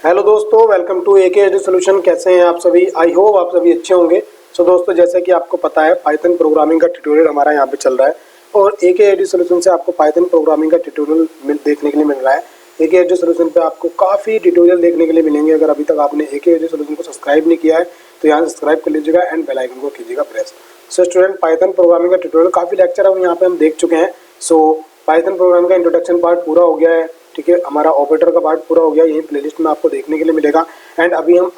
Hello दोस्तों, welcome to AKHD solution. कैसे हैं आप सभी? आई होप आप सभी अच्छे होंगे। सो दोस्तों, जैसे कि आपको पता है, पाइथन प्रोग्रामिंग का ट्यूटोरियल हमारा यहाँ पे चल रहा है और AKHD सॉल्यूशन से आपको पाइथन प्रोग्रामिंग का ट्यूटोरियल देखने के लिए मिल रहा है। AKHD सॉल्यूशन पे आपको काफ़ी ट्यूटोरियल देखने के लिए मिलेंगे। अगर अभी तक आपने AKHD सॉल्यूशन को सब्सक्राइब नहीं किया है तो यहाँ से सब्सक्राइब कर लीजिएगा एंड बेल आइकन को कीजिएगा press. So student, Python programming का ट्यूटोरियल काफ़ी लेक्चर है यहाँ पे हम देख चुके हैं। सो पाइथन प्रोग्रामिंग का इंट्रोडक्शन पार्ट पूरा हो गया है, ठीक है। हमारा ऑपरेटर का पार्ट पूरा हो गया, यही प्लेलिस्ट में आपको देखने के लिए मिलेगा। एंड अभी हम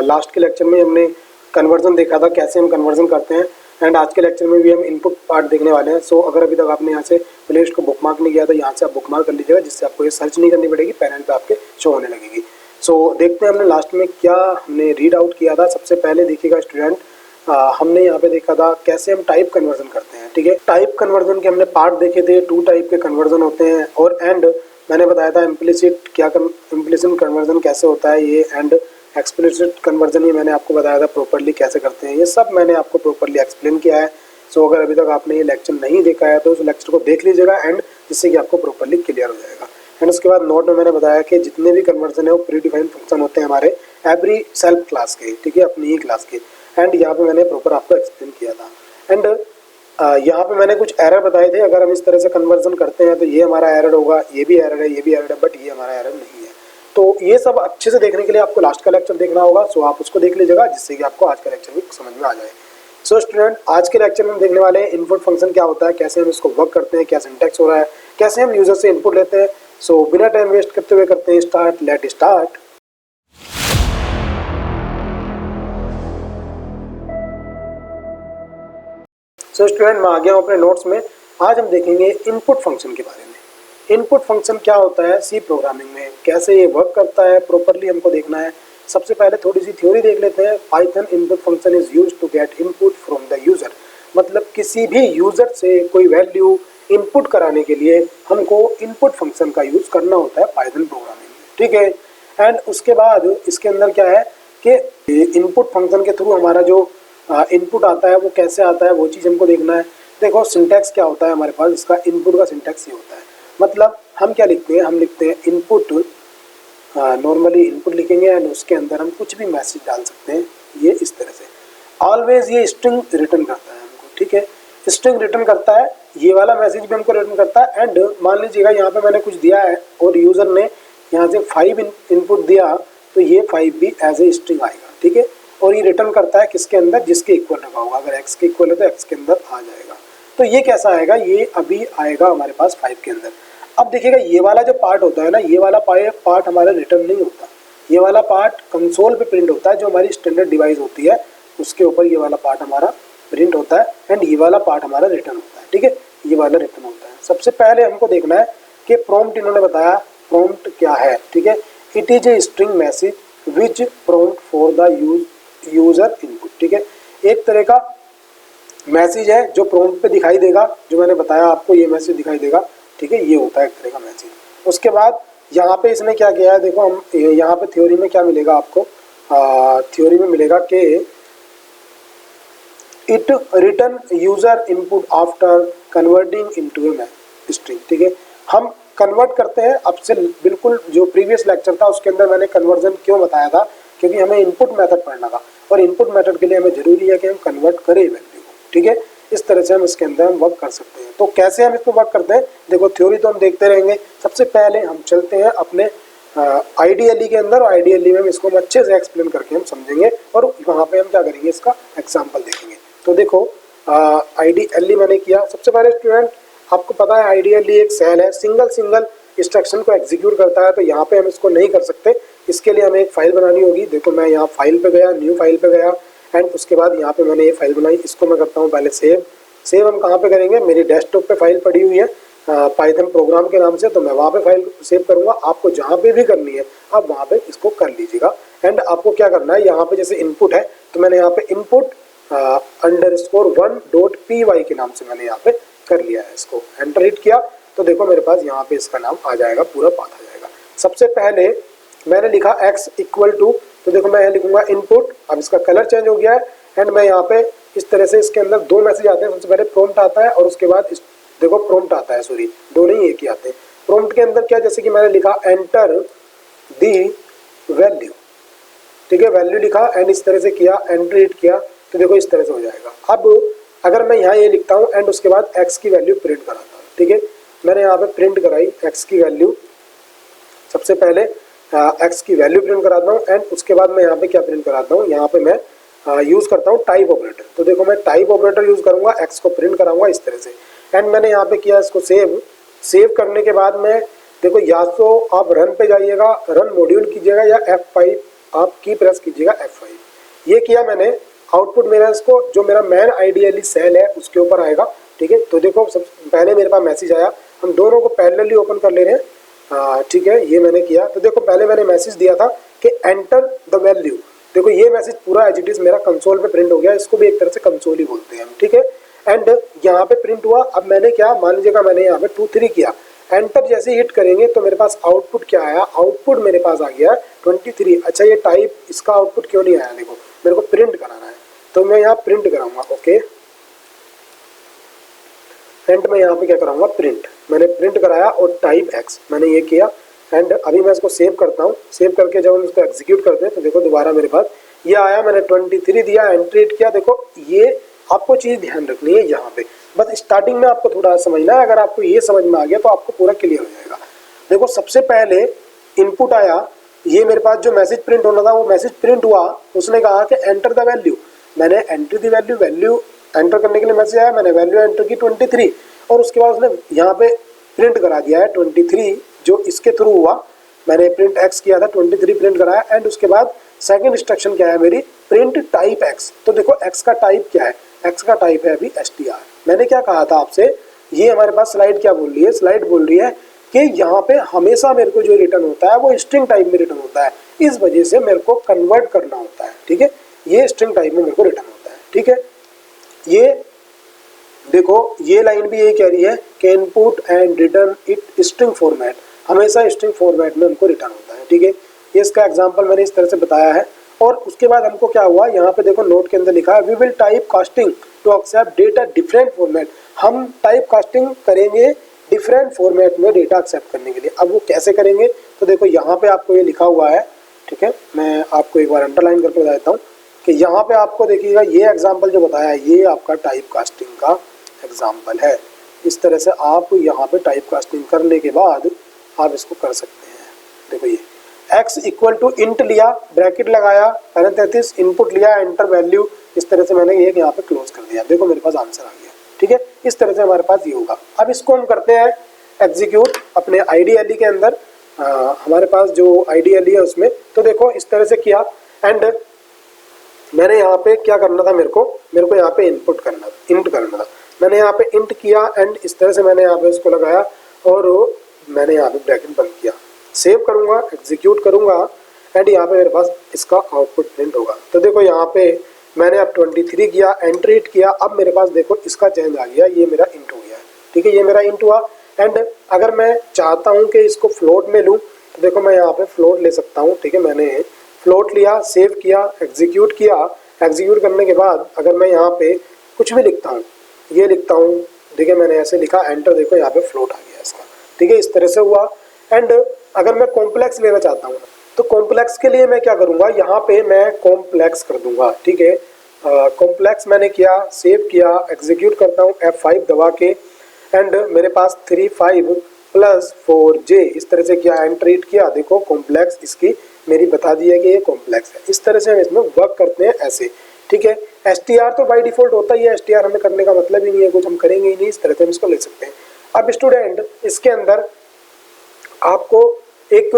लास्ट के लेक्चर में हमने कन्वर्जन देखा था, कैसे हम कन्वर्जन करते हैं। एंड आज के लेक्चर में भी हम इनपुट पार्ट देखने वाले हैं। सो अगर अभी तक आपने यहाँ से प्लेलिस्ट को बुकमार्क नहीं किया तो यहाँ से आप बुकमार्क कर लीजिएगा, जिससे आपको ये सर्च नहीं करनी पड़ेगी, पैनल पे आपके शो होने लगेगी। सो देखते हैं हमने लास्ट में क्या हमने रीड आउट किया था। सबसे पहले देखिएगा स्टूडेंट, हमने यहाँ पे देखा था कैसे हम टाइप कन्वर्जन करते हैं, ठीक है। टाइप कन्वर्जन के हमने पार्ट देखे थे, 2 टाइप के कन्वर्जन होते हैं। और एंड मैंने बताया था इम्प्लिसिट इम्प्लिसिट कन्वर्जन कैसे होता है ये, एंड एक्सप्लिसिट कन्वर्जन ही मैंने आपको बताया था प्रॉपर्ली कैसे करते हैं। ये सब मैंने आपको प्रॉपर्ली एक्सप्लेन किया है। सो अगर अभी तक आपने ये लेक्चर नहीं देखा है तो उस लेक्चर को देख लीजिएगा, एंड जिससे कि आपको प्रॉपर्ली क्लियर हो जाएगा। एंड उसके बाद नोट में मैंने बताया कि जितने भी कन्वर्जन है वो प्री डिफाइंड फंक्शन होते हैं हमारे एवरी सेल्फ क्लास के, ठीक है, अपनी ही क्लास के। एंड यहाँ पे मैंने प्रॉपर आपको एक्सप्लेन किया था। एंड यहाँ पे मैंने कुछ एरर बताए थे। अगर हम इस तरह से कन्वर्जन करते हैं तो ये हमारा एरर होगा, ये भी एरर है, ये भी एरर है, बट ये हमारा एरर नहीं है। तो ये सब अच्छे से देखने के लिए आपको लास्ट का लेक्चर देखना होगा। सो आप उसको देख लीजिएगा, जिससे कि आपको आज का लेक्चर भी समझ में आ जाए। सो स्टूडेंट, आज के लेक्चर में हम देखने वाले हैं इनपुट फंक्शन क्या होता है, कैसे हम इसको वर्क करते हैं, क्या सिंटैक्स हो रहा है, कैसे हम यूजर से इनपुट लेते हैं। सो बिना टाइम वेस्ट करते हुए करते हैं start. Let start. So student, मैं आ गया हूँ अपने नोट्स में। आज हम देखेंगे इनपुट फंक्शन के बारे में। इनपुट फंक्शन क्या होता है सी प्रोग्रामिंग में, कैसे ये वर्क करता है, प्रॉपर्ली हमको देखना है। सबसे पहले थोड़ी सी थ्योरी देख लेते हैं। Python input function is used to get input from the user. मतलब किसी भी यूजर से कोई वैल्यू इनपुट कराने के लिए हमको इनपुट फंक्शन का यूज करना होता है पाइथन प्रोग्रामिंग में, ठीक है। एंड उसके बाद इसके अंदर क्या है कि इनपुट फंक्शन के थ्रू हमारा जो इनपुट आता है वो कैसे आता है, वो चीज़ हमको देखना है। देखो सिंटैक्स क्या होता है हमारे पास, इसका इनपुट का सिंटैक्स ये होता है। मतलब हम क्या लिखते हैं, हम लिखते हैं इनपुट, नॉर्मली इनपुट लिखेंगे एंड उसके अंदर हम कुछ भी मैसेज डाल सकते हैं। ये इस तरह से ऑलवेज ये स्ट्रिंग रिटर्न करता है हमको, ठीक है। स्ट्रिंग रिटर्न करता है, ये वाला मैसेज भी हमको रिटर्न करता है। एंड मान लीजिएगा यहाँ पे मैंने कुछ दिया है और यूज़र ने यहाँ से 5 इनपुट दिया, तो ये 5 भी एज ए स्ट्रिंग आएगा, ठीक है। और ये रिटर्न करता है किसके अंदर, जिसके इक्वल रखा होगा। अगर x के इक्वल है तो x के अंदर आ जाएगा। तो ये कैसा आएगा, ये अभी आएगा हमारे पास 5 के अंदर। अब देखिएगा ये वाला जो पार्ट होता है ना, ये वाला पार्ट हमारा रिटर्न नहीं होता। ये वाला पार्ट कंसोल पे प्रिंट होता है, जो हमारी स्टैंडर्ड डिवाइस होती है उसके ऊपर ये वाला पार्ट हमारा प्रिंट होता है। एंड ये वाला पार्ट हमारा रिटर्न होता है, ठीक है। ये वाला रिटर्न होता है। सबसे पहले हमको देखना है कि प्रॉम्प्ट, इन्होंने बताया प्रॉम्प्ट क्या है, ठीक है। It is a string message which prompt for the user input, ठीक है। एक तरह का मैसेज है जो प्रॉम्प्ट पे दिखाई देगा, जो मैंने बताया आपको, ये मैसेज दिखाई देगा, ठीक है। ये होता है एक तरह का मैसेज। उसके बाद यहाँ पे इसने क्या किया है, देखो हम यहाँ पे थ्योरी में क्या मिलेगा आपको, थ्योरी में मिलेगा कि it return user input after converting into a string, ठीक है। हम कन्वर्ट करते हैं। अब से बिल्कुल जो प्रीवियस लेक्चर था उसके अंदर मैंने कन्वर्जन क्यों बताया था, क्योंकि हमें इनपुट मेथड पढ़ना था और इनपुट मेथड के लिए हमें जरूरी है कि हम कन्वर्ट करें वैल्यू को, ठीक है। इस तरह से हम इसके अंदर हम वर्क कर सकते हैं। तो कैसे हम इसको वर्क करते हैं, देखो थ्योरी तो हम देखते रहेंगे। सबसे पहले हम चलते हैं अपने IDLE के अंदर, और IDLE में हम इसको अच्छे से एक्सप्लेन करके हम समझेंगे और वहाँ पे हम क्या करेंगे, इसका एग्जाम्पल देखेंगे। तो देखो IDLE मैंने किया। सबसे पहले स्टूडेंट आपको पता है IDLE एक सेल है, सिंगल इंस्ट्रक्शन को एग्जीक्यूट करता है। तो यहाँ पे हम इसको नहीं कर सकते, इसके लिए हमें एक फाइल बनानी होगी। देखो मैं यहाँ फाइल पे गया, न्यू फाइल पे गया, एंड उसके बाद यहाँ पे मैंने ये फाइल बनाई। इसको मैं करता हूँ पहले सेव हम कहाँ पे करेंगे, मेरी डेस्कटॉप पे फाइल पड़ी हुई है पाइथन प्रोग्राम के नाम से, तो मैं वहाँ पे फाइल सेव करूँगा। आपको जहाँ पे भी करनी है आप वहाँ पे इसको कर लीजिएगा। एंड आपको क्या करना है, यहाँ पे जैसे इनपुट है तो मैंने यहाँ पे इनपुट _1.py के नाम से मैंने यहाँ पे कर लिया है। इसको एंटर हिट किया तो देखो मेरे पास यहाँ पे इसका नाम आ जाएगा, पूरा पाथ आ जाएगा। सबसे पहले मैंने लिखा x इक्वल टू, तो देखो मैं यहाँ लिखूंगा इनपुट। अब इसका कलर चेंज हो गया है एंड मैं यहाँ पे इस तरह से इसके अंदर 2 मैसेज आते हैं। सबसे पहले प्रॉम्प्ट आता है और उसके बाद देखो प्रॉम्प्ट आता है, सॉरी 2 नहीं एक ही आते हैं। प्रॉम्प्ट के अंदर क्या, जैसे कि मैंने लिखा एंटर दी वैल्यू, ठीक है, वैल्यू लिखा एंड इस तरह से किया, एंटर हिट किया, तो देखो इस तरह से हो जाएगा। अब अगर मैं यहाँ ये लिखता हूँ एंड उसके बाद x की वैल्यू प्रिंट कराता हूँ, ठीक है, मैंने यहाँ पे प्रिंट कराई x की वैल्यू, सबसे पहले x की वैल्यू प्रिंट कराता हूँ एंड उसके बाद मैं यहाँ पे क्या प्रिंट कराता हूँ, यहाँ पे मैं यूज़ करता हूँ टाइप ऑपरेटर। तो देखो मैं टाइप ऑपरेटर यूज़ करूँगा, x को प्रिंट कराऊंगा इस तरह से एंड मैंने यहाँ पे किया इसको सेव करने के बाद मैं देखो या तो आप रन पे जाइएगा, रन मॉड्यूल कीजिएगा या F5 आप की प्रेस कीजिएगा F5। ये किया मैंने, आउटपुट मेरा इसको जो मेरा मैन आइडियली सेल है उसके ऊपर आएगा, ठीक है। तो देखो सब पहले मेरे पास मैसेज आया, हम दोनों को पैरेलली ओपन कर ले रहे हैं, ठीक है, ये मैंने किया। तो देखो पहले मैंने मैसेज दिया था कि एंटर द वैल्यू, देखो ये मैसेज पूरा एज इट इज मेरा कंसोल पे प्रिंट हो गया, इसको भी एक तरह से कंसोल ही बोलते हैं हम, ठीक है। एंड यहाँ पे प्रिंट हुआ। अब मैंने क्या, मान लीजिएगा मैंने यहाँ पे 2 3 किया, एंटर जैसे हिट करेंगे तो मेरे पास आउटपुट क्या आया, आउटपुट मेरे पास आ गया 23। अच्छा ये टाइप इसका आउटपुट क्यों नहीं आया, देखो मेरे को प्रिंट कराना है तो मैं यहाँ प्रिंट कराऊंगा, ओके, एंड मैं यहाँ पे क्या कराऊंगा, प्रिंट, मैंने प्रिंट कराया और टाइप x मैंने ये किया एंड अभी मैं इसको सेव करता हूँ। सेव करके जब हम इसको एग्जीक्यूट करते हैं तो देखो दोबारा मेरे पास ये आया, मैंने 23 दिया, एंटर हिट किया। देखो ये आपको चीज़ ध्यान रखनी है यहाँ पे, बस स्टार्टिंग में आपको थोड़ा समझना है, अगर आपको ये समझ में आ गया तो आपको पूरा क्लियर हो जाएगा। देखो सबसे पहले इनपुट आया, ये मेरे पास जो मैसेज प्रिंट होना था वो मैसेज प्रिंट हुआ, उसने कहा कि एंटर द वैल्यू, मैंने enter the value, value enter करने के लिए मैसेज आया, मैंने वैल्यू एंटर की 23 और उसके बाद उसने यहाँ पे प्रिंट करा दिया है 23, जो इसके थ्रू हुआ, मैंने प्रिंट x किया था 23 प्रिंट कराया एंड उसके बाद सेकंड इंस्ट्रक्शन क्या है मेरी, प्रिंट टाइप x। तो देखो x का टाइप क्या है, x का टाइप है अभी str। मैंने क्या कहा था आपसे, ये हमारे पास स्लाइड क्या बोल रही है, स्लाइड बोल रही है कि यहाँ पे हमेशा मेरे को जो रिटर्न होता है वो स्ट्रिंग टाइप में रिटर्न होता है, इस वजह से मेरे को कन्वर्ट करना होता है, ठीक है, ये स्ट्रिंग टाइप में मेरे को रिटर्न होता है, ठीक है। ये देखो ये लाइन भी यही कह रही है कि input and return it string format, हमेशा स्ट्रिंग फॉर्मेट में उनको रिटर्न होता है, ठीक है। ये इसका एग्जांपल मैंने इस तरह से बताया है। और उसके बाद हमको क्या हुआ, यहाँ पे देखो नोट के अंदर लिखा है we will type casting to accept data different format, हम टाइप कास्टिंग करेंगे डिफरेंट फॉर्मेट में डेटा एक्सेप्ट करने के लिए। अब वो कैसे करेंगे, तो देखो यहाँ पे आपको ये लिखा हुआ है, ठीक है, मैं आपको एक बार अंडरलाइन करके बता देता हूँ कि यहाँ पे आपको देखिएगा ये एग्जाम्पल जो बताया है ये आपका टाइप कास्टिंग का एग्जाम्पल है। इस तरह से आप यहाँ पे टाइप कास्टिंग करने के बाद आप इसको कर सकते हैं। देखो ये x इक्वल टू इंट लिया, ब्रैकेट लगाया, पैरेंथेसिस, इनपुट लिया, एंटर वैल्यू, इस तरह से मैंने ये यहाँ पे क्लोज कर दिया। देखो मेरे पास आंसर आ गया, ठीक है, इस तरह से हमारे पास ये होगा। अब इसको हम करते हैं एग्जीक्यूट अपने IDLE के अंदर, हमारे पास जो IDLE है उसमें। तो देखो इस तरह से किया एंड मैंने यहाँ पे क्या करना था, मेरे को यहाँ पे इंट करना था। मैंने यहाँ पे इंट किया एंड इस तरह से मैंने यहाँ पे इसको लगाया और मैंने यहाँ पे ब्रैकेट बंद किया। सेव करूँगा, एग्जीक्यूट करूँगा एंड यहाँ पे मेरे पास इसका आउटपुट प्रिंट होगा। तो देखो यहाँ पे मैंने अब 23 किया, एंटर हिट किया, अब मेरे पास देखो इसका चेंज आ गया, ये मेरा इंट हो गया है, ठीक है, ये मेरा इंट हुआ। एंड अगर मैं चाहता हूँ कि इसको फ्लोट में लूँ तो देखो मैं यहाँ पे फ्लोट ले सकता हूँ, ठीक है, मैंने फ्लोट लिया, सेव किया, एग्जीक्यूट किया। एग्जीक्यूट करने के बाद अगर मैं यहाँ पे कुछ भी लिखता हूँ, ये लिखता हूँ, देखिए मैंने ऐसे लिखा, एंटर, देखो यहाँ पे फ्लोट आ गया इसका, ठीक है, इस तरह से हुआ। एंड अगर मैं कॉम्प्लेक्स लेना चाहता हूँ तो कॉम्प्लेक्स के लिए मैं क्या करूँगा, यहाँ पे मैं कॉम्प्लेक्स कर दूंगा, ठीक है। कॉम्प्लेक्स मैंने किया, सेव किया, एग्जीक्यूट करता हूँ F5 दबा के एंड मेरे पास 3 5 + 4j इस तरह से किया, एंटर हिट किया। देखो कॉम्प्लेक्स इसकी मेरी बता दी है कि ये कॉम्प्लेक्स है। इस तरह से हम इसमें वर्क करते हैं ऐसे, ठीक है। str तो बाय डिफॉल्ट होता ही है, str हमें करने का मतलब ही नहीं है, कुछ हम करेंगे ही नहीं, इस तरह से हम इसको ले सकते हैं। अब स्टूडेंट इसके अंदर आपको एक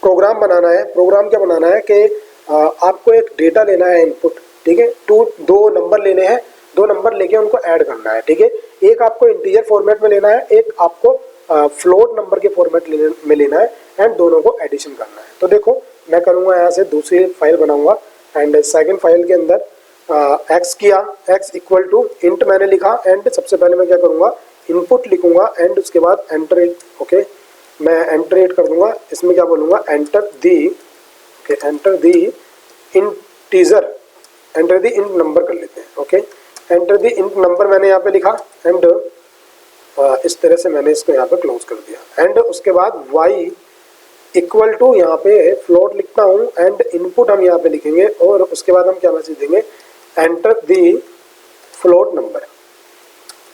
प्रोग्राम बनाना है। प्रोग्राम क्या बनाना है कि आपको एक डेटा लेना है इनपुट, ठीक है, 2 नंबर लेने हैं, 2 नंबर लेके उनको ऐड करना है, ठीक है। एक आपको इंटीजर फॉर्मेट में लेना है, एक आपको फ्लोट नंबर के फॉर्मेट में लेना है एंड दोनों को एडिशन करना है। तो देखो मैं करूँगा यहाँ से दूसरी फाइल बनाऊँगा एंड सेकंड फाइल के अंदर x किया, x इक्वल टू इंट मैंने लिखा एंड सबसे पहले मैं क्या करूँगा, इनपुट लिखूँगा एंड उसके बाद एंटर हिट, ओके, मैं एंटर हिट कर दूँगा। इसमें क्या बोलूँगा, enter the, okay, enter the integer, enter the int number कर लेते हैं, okay, enter the int number मैंने यहाँ पे लिखा एंड इस तरह से मैंने इसको यहाँ पे क्लोज कर दिया एंड उसके बाद y इक्वल टू यहाँ पे फ्लोट लिखता हूँ एंड इनपुट हम यहाँ पे लिखेंगे और उसके बाद हम क्या मैसेज देंगे, एंटर दी फ्लोट नंबर।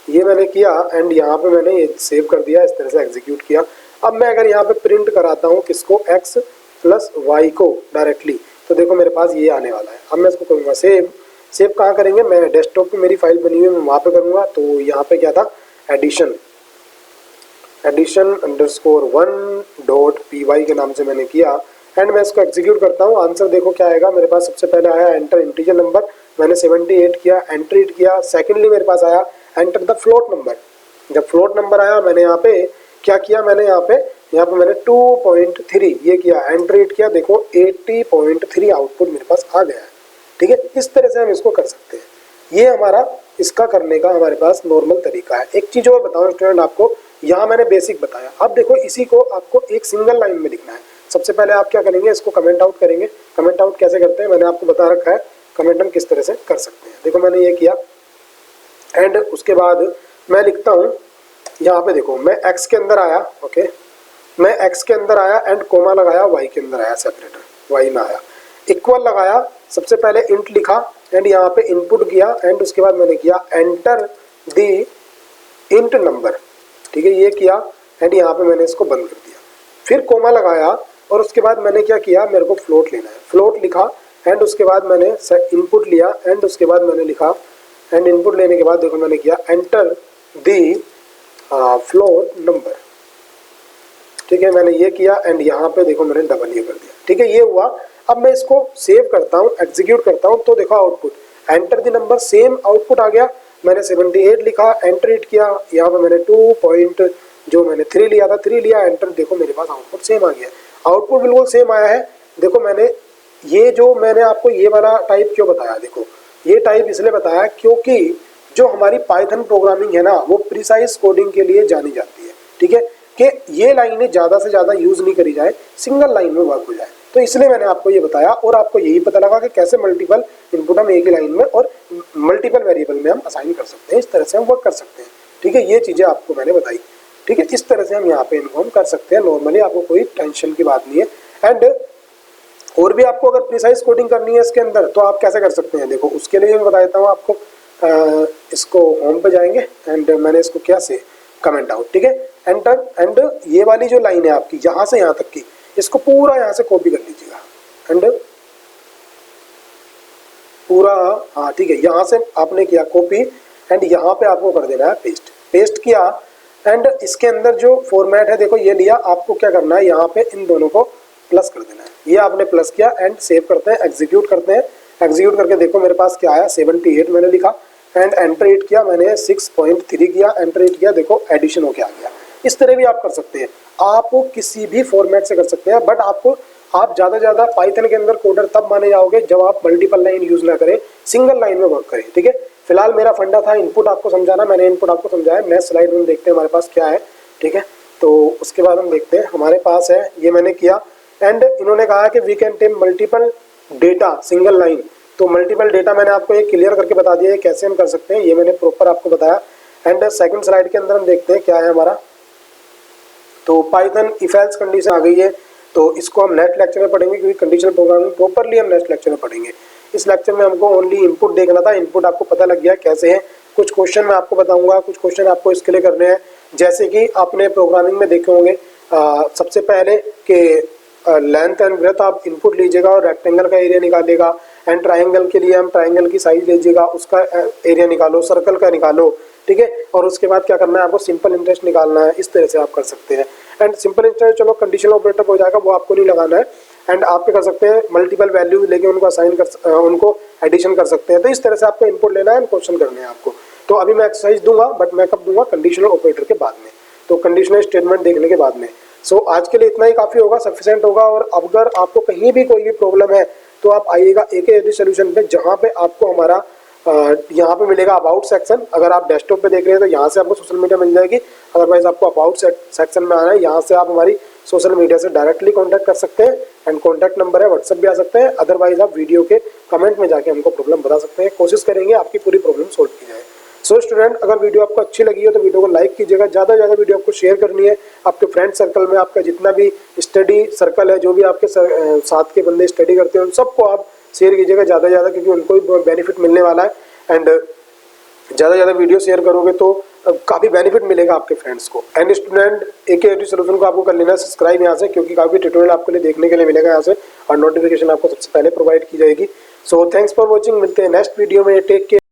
ये मैंने किया एंड यहाँ पे मैंने ये सेव कर दिया, इस तरह से एग्जीक्यूट किया। अब मैं अगर यहाँ पे प्रिंट कराता हूँ किसको, x प्लस वाई को डायरेक्टली, तो देखो मेरे पास ये आने वाला है। अब मैं इसको करूँगा सेव। सेव कहाँ करेंगे, मैं डेस्कटॉप पे मेरी फाइल बनी हुई है मैं वहाँ पे करूँगा। तो यहाँ पे क्या था, एडिशन अंडरस्कोर 1.py के नाम से मैंने किया एंड मैं इसको एग्जीक्यूट करता हूँ। आंसर देखो क्या आएगा मेरे पास। सबसे पहले आया एंटर इंटीजर नंबर, मैंने 78 किया, एंटर इट किया। सेकेंडली मेरे पास आया एंटर द फ्लोट नंबर। जब फ्लोट नंबर आया मैंने यहाँ पे क्या किया, मैंने यहाँ पे मैंने 2.3 ये किया, एंटर इट किया। देखो 80.3 आउटपुट मेरे पास आ गया है। ठीक है, इस तरह से हम इसको कर सकते हैं। ये हमारा इसका करने का हमारे पास नॉर्मल तरीका है। एक चीज़ और बताऊँ स्टूडेंट आपको, यहाँ मैंने बेसिक बताया। अब देखो इसी को आपको एक सिंगल लाइन में लिखना है। सबसे पहले आप क्या करेंगे, इसको कमेंट आउट करेंगे। कमेंट आउट कैसे करते हैं मैंने आपको बता रखा है, कमेंट हम किस तरह से कर सकते हैं। देखो मैंने ये किया एंड उसके बाद मैं लिखता हूँ यहाँ पे, देखो मैं x के अंदर आया, ओके मैं x के अंदर आया एंड कोमा लगाया, y के अंदर आया, सेपरेटर y में आया, इक्वल लगाया। सबसे पहले इंट लिखा एंड यहाँ पे इनपुट किया एंड उसके बाद मैंने किया एंटर दी इंट नंबर। ठीक है, ये किया एंड यहाँ पे मैंने इसको बंद कर दिया। फिर कोमा लगाया और उसके बाद मैंने क्या किया, मेरे को फ्लोट लेना है, फ्लोट लिखा एंड उसके बाद मैंने इनपुट लिया एंड उसके बाद मैंने लिखा एंड इनपुट लेने के बाद देखो मैंने किया एंटर दी फ्लोट नंबर। ठीक है, मैंने ये किया एंड यहाँ पे देखो मैंने डबल ये कर दिया। ठीक है, ये हुआ। अब मैं इसको सेव करता हूँ, एग्जीक्यूट करता हूँ, तो देखो output enter the number, same output आ गया। मैंने 78 लिखा, एंटर इट किया, यहाँ पे मैंने 3 लिया था, 3 लिया, एंटर, देखो मेरे पास आउटपुट सेम आ गया। आउटपुट बिल्कुल सेम आया है। देखो मैंने मैंने आपको ये वाला टाइप क्यों बताया, देखो ये टाइप इसलिए बताया क्योंकि जो हमारी पाइथन प्रोग्रामिंग है ना वो प्रिसाइज कोडिंग के लिए जानी जाती है। ठीक है, कि ये लाइनें ज़्यादा से ज़्यादा यूज़ नहीं करी जाए, सिंगल लाइन में वर्क हो जाए। तो इसलिए मैंने आपको ये बताया और आपको यही पता लगा कि कैसे मल्टीपल इनपुट हम एक ही लाइन में और मल्टीपल वेरिएबल में हम असाइन कर सकते हैं। इस तरह से हम वर्क कर सकते हैं। ठीक है, ये चीज़ें आपको मैंने बताई। ठीक है, इस तरह से हम यहाँ पे इनको हम कर सकते हैं नॉर्मली, आपको कोई टेंशन की बात नहीं है। एंड और भी आपको अगर प्रिसाइज कोडिंग करनी है इसके अंदर तो आप कैसे कर सकते हैं, देखो उसके लिए मैं बता देता हूँ आपको। इसको होम पे जाएंगे एंड मैंने इसको क्या से कमेंट आउट। ठीक है, एंटर एंड ये वाली जो लाइन है आपकी यहाँ से यहाँ तक की, इसको पूरा यहाँ से कॉपी कर लीजिएगा एंड पूरा, हाँ ठीक है, यहाँ से आपने किया कॉपी एंड यहाँ पे आपको कर देना है पेस्ट। पेस्ट किया एंड इसके अंदर जो फॉर्मेट है देखो ये लिया, आपको क्या करना है यहाँ पे इन दोनों को प्लस कर देना है। ये आपने प्लस किया एंड सेव करते हैं, एग्जीक्यूट करते हैं। एग्जीक्यूट करके देखो मेरे पास क्या आया, 78 मैंने लिखा एंड एंटर इट किया, मैंने 6.3 किया, एंटर इट किया, देखो एडिशन होके आ गया। इस तरह भी आप कर सकते हैं, आप किसी भी फॉर्मेट से कर सकते हैं। बट आप ज़्यादा से ज़्यादा पाइथन के अंदर कोडर तब माने जाओगे जब आप मल्टीपल लाइन यूज़ ना करें, सिंगल लाइन में वर्क करें। ठीक है, फिलहाल मेरा फंडा था इनपुट आपको समझाना, मैंने इनपुट आपको समझाया। नेक्स्ट स्लाइड में देखते हैं हमारे पास क्या है। ठीक है, तो उसके बाद हम देखते हैं हमारे पास है, ये मैंने किया एंड इन्होंने कहा कि we can take multiple data single line. तो मल्टीपल डेटा मैंने आपको एक क्लियर करके बता दिया है कैसे हम कर सकते हैं, ये मैंने प्रॉपर आपको बताया। एंड सेकंड स्लाइड के अंदर हम देखते हैं क्या है हमारा। तो पाइथन इफ एल्स कंडीशन आ गई है, तो इसको हम नेक्स्ट लेक्चर में पढ़ेंगे क्योंकि कंडीशनल प्रोग्रामिंग प्रॉपरली हम नेक्स्ट लेक्चर में पढ़ेंगे। इस लेक्चर में हमको ओनली इनपुट देखना था, इनपुट आपको पता लग गया कैसे है। कुछ क्वेश्चन मैं आपको बताऊंगा, कुछ क्वेश्चन आपको इसके लिए करने हैं। जैसे कि आपने प्रोग्रामिंग में देखे होंगे सबसे पहले कि लेंथ एंड ब्रेथ आप इनपुट लीजिएगा और रेक्टेंगल का एरिया निकालेगा। एंड ट्राइंगल के लिए हम ट्राइंगल की साइज लीजिएगा, उसका एरिया निकालो, सर्कल का निकालो। ठीक है, और उसके बाद क्या करना है, आपको सिंपल इंटरेस्ट निकालना है। इस तरह से आप कर सकते हैं। एंड सिंपल इंटरेस्ट चलो कंडीशनल ऑपरेटर हो जाएगा, वो आपको नहीं लगाना है। एंड आप क्या कर सकते हैं, मल्टीपल वैल्यूज लेके उनको असाइन कर उनको एडिशन कर सकते हैं। तो इस तरह से आपको इनपुट लेना है एंड क्वेश्चन करने हैं आपको। तो अभी मैं एक्सरसाइज दूंगा, बट मैं कब दूंगा, कंडीशनल ऑपरेटर के बाद में, तो कंडीशनल स्टेटमेंट देखने के बाद में। सो आज के लिए इतना ही काफ़ी होगा, सफिशिएंट होगा। और अगर आपको कहीं भी कोई भी प्रॉब्लम है तो आप आइएगा एके सॉल्यूशन पे, जहाँ पे आपको हमारा यहाँ पे मिलेगा अबाउट सेक्शन। अगर आप डेस्कटॉप पे देख रहे हैं तो यहाँ से आपको सोशल मीडिया मिल जाएगी, अदरवाइज आपको अबाउट सेक्शन में आना है। यहाँ से आप हमारी सोशल मीडिया से डायरेक्टली कांटेक्ट कर सकते हैं एंड कांटेक्ट नंबर है, व्हाट्सएप भी आ सकते हैं। अदरवाइज आप वीडियो के कमेंट में जाके हमको प्रॉब्लम बता सकते हैं, कोशिश करेंगे आपकी पूरी प्रॉब्लम सोल्व की जाए। सो स्टूडेंट, अगर वीडियो आपको अच्छी लगी हो तो वीडियो को लाइक कीजिएगा, ज़्यादा से ज़्यादा वीडियो आपको शेयर करनी है। आपके फ्रेंड सर्कल में आपका जितना भी स्टडी सर्कल है, जो भी आपके साथ के बंदे स्टडी करते हैं, उन सबको आप शेयर कीजिएगा ज़्यादा से ज़्यादा, क्योंकि उनको भी बेनिफिट मिलने वाला है। एंड ज़्यादा से ज़्यादा वीडियो शेयर करोगे तो काफ़ी बेनिफिट मिलेगा आपके फ्रेंड्स को। एंड स्टूडेंट, AK एडु सॉल्यूशन को आपको कर लेना है सब्सक्राइब यहाँ से, क्योंकि काफ़ी ट्यूटोरियल आपको लिए देखने के लिए मिलेगा यहाँ से, और नोटिफिकेशन आपको सबसे पहले प्रोवाइड की जाएगी। सो थैंक्स फॉर वॉचिंग, मिलते हैं नेक्स्ट वीडियो में। Take care.